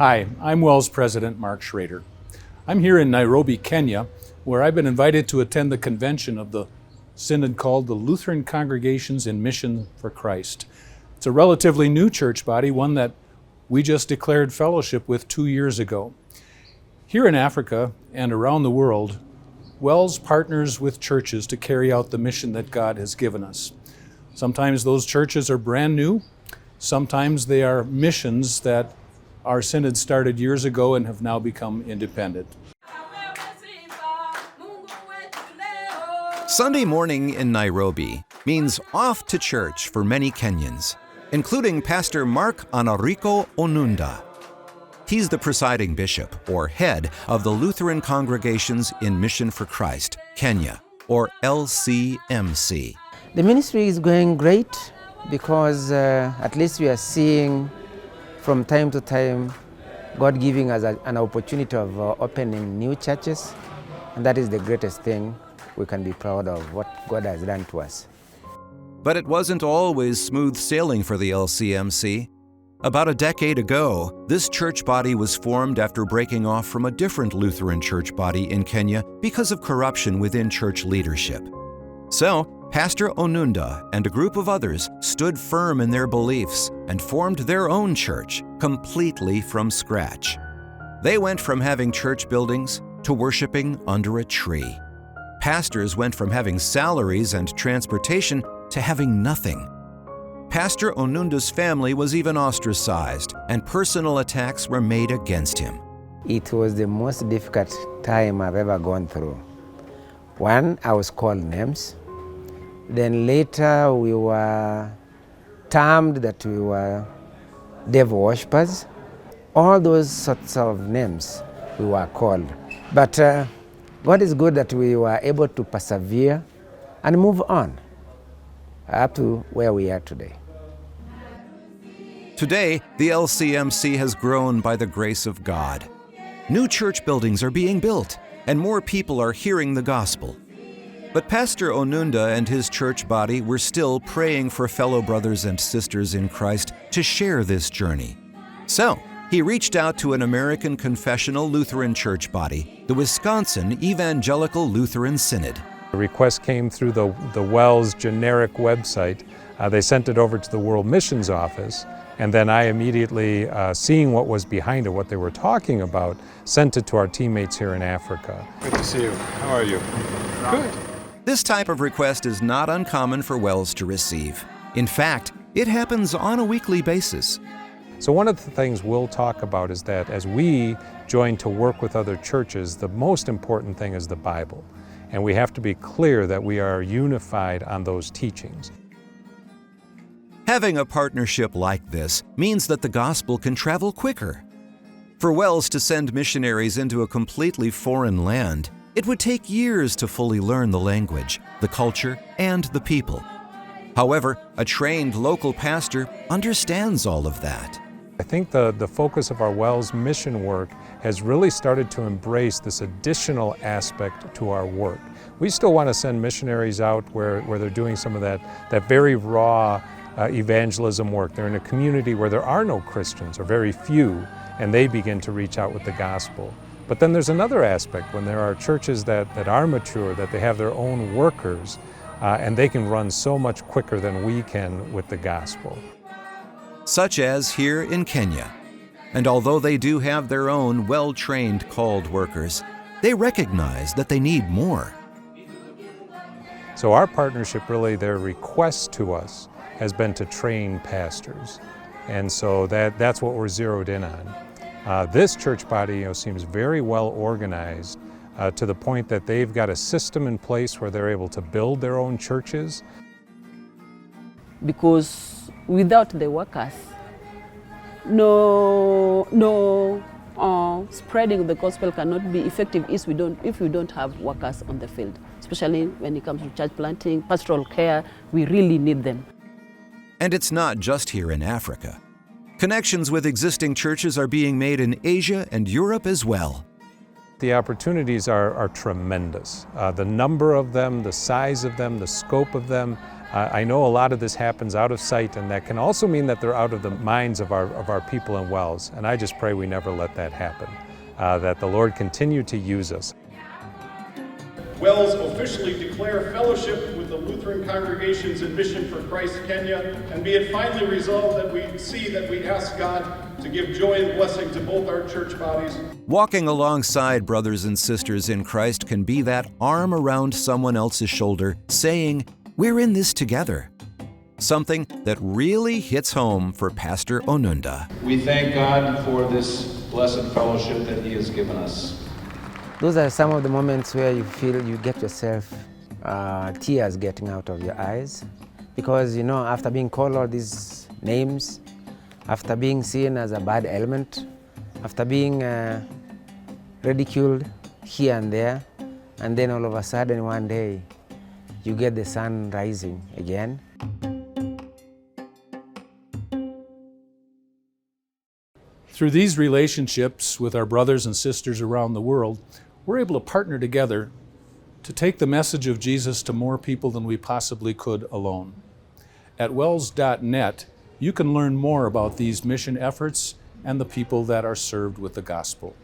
Hi, I'm WELS President Mark Schrader. I'm here in Nairobi, Kenya, where I've been invited to attend the convention of the synod called the Lutheran Congregations in Mission for Christ. It's a relatively new church body, one that we just declared fellowship with 2 years ago. Here in Africa and around the world, WELS partners with churches to carry out the mission that God has given us. Sometimes those churches are brand new, sometimes they are missions that our synod started years ago and have now become independent. Sunday morning in Nairobi means off to church for many Kenyans, including Pastor Mark Anariko Onunda. He's the presiding bishop, or head, of the Lutheran Congregations in Mission for Christ, Kenya, or LCMC. The ministry is going great because at least we are seeing from time to time God giving us an opportunity of opening new churches, and that is the greatest thing. We can be proud of what God has done to us. But it wasn't always smooth sailing for the LCMC. About a decade ago, this church body was formed after breaking off from a different Lutheran church body in Kenya because of corruption within church leadership. So, Pastor Onunda and a group of others stood firm in their beliefs and formed their own church, completely from scratch. They went from having church buildings to worshiping under a tree. Pastors went from having salaries and transportation to having nothing. Pastor Onunda's family was even ostracized, and personal attacks were made against him. It was the most difficult time I've ever gone through. One, I was called names. Then later we were termed that we were devil worshippers. All those sorts of names we were called. But God is good that we were able to persevere and move on up to where we are today. Today, the LCMC has grown by the grace of God. New church buildings are being built, and more people are hearing the gospel. But Pastor Onunda and his church body were still praying for fellow brothers and sisters in Christ to share this journey. So, he reached out to an American confessional Lutheran church body, the Wisconsin Evangelical Lutheran Synod. The request came through the WELS generic website. They sent it over to the World Missions Office, and then I immediately, seeing what was behind it, what they were talking about, sent it to our teammates here in Africa. Good to see you. How are you? Good. This type of request is not uncommon for WELS to receive. In fact, it happens on a weekly basis. So one of the things we'll talk about is that as we join to work with other churches, the most important thing is the Bible. And we have to be clear that we are unified on those teachings. Having a partnership like this means that the gospel can travel quicker. For WELS to send missionaries into a completely foreign land, it would take years to fully learn the language, the culture, and the people. However, a trained local pastor understands all of that. I think the focus of our WELS mission work has really started to embrace this additional aspect to our work. We still want to send missionaries out where they're doing some of that very raw evangelism work. They're in a community where there are no Christians, or very few, and they begin to reach out with the gospel. But then there's another aspect when there are churches that are mature, that they have their own workers, and they can run so much quicker than we can with the gospel. Such as here in Kenya. And although they do have their own well-trained called workers, they recognize that they need more. So our partnership, really, their request to us has been to train pastors. And so that's what we're zeroed in on. This church body seems very well organized to the point that they've got a system in place where they're able to build their own churches. Because without the workers, no spreading the gospel cannot be effective if we don't have workers on the field. Especially when it comes to church planting, pastoral care, we really need them. And it's not just here in Africa. Connections with existing churches are being made in Asia and Europe as well. The opportunities are tremendous. The number of them, the size of them, the scope of them, I know a lot of this happens out of sight, and that can also mean that they're out of the minds of our people in WELS. And I just pray we never let that happen, that the Lord continue to use us. WELS officially declare fellowship with the Lutheran Congregations in Mission for Christ, Kenya, and be it finally resolved that we ask God to give joy and blessing to both our church bodies. Walking alongside brothers and sisters in Christ can be that arm around someone else's shoulder, saying, "We're in this together." Something that really hits home for Pastor Onunda. We thank God for this blessed fellowship that He has given us. Those are some of the moments where you feel you get yourself tears getting out of your eyes, because you know, after being called all these names, after being seen as a bad element, after being ridiculed here and there, and then all of a sudden one day you get the sun rising again. Through these relationships with our brothers and sisters around the world, we're able to partner together to take the message of Jesus to more people than we possibly could alone. At WELS.net, you can learn more about these mission efforts and the people that are served with the gospel.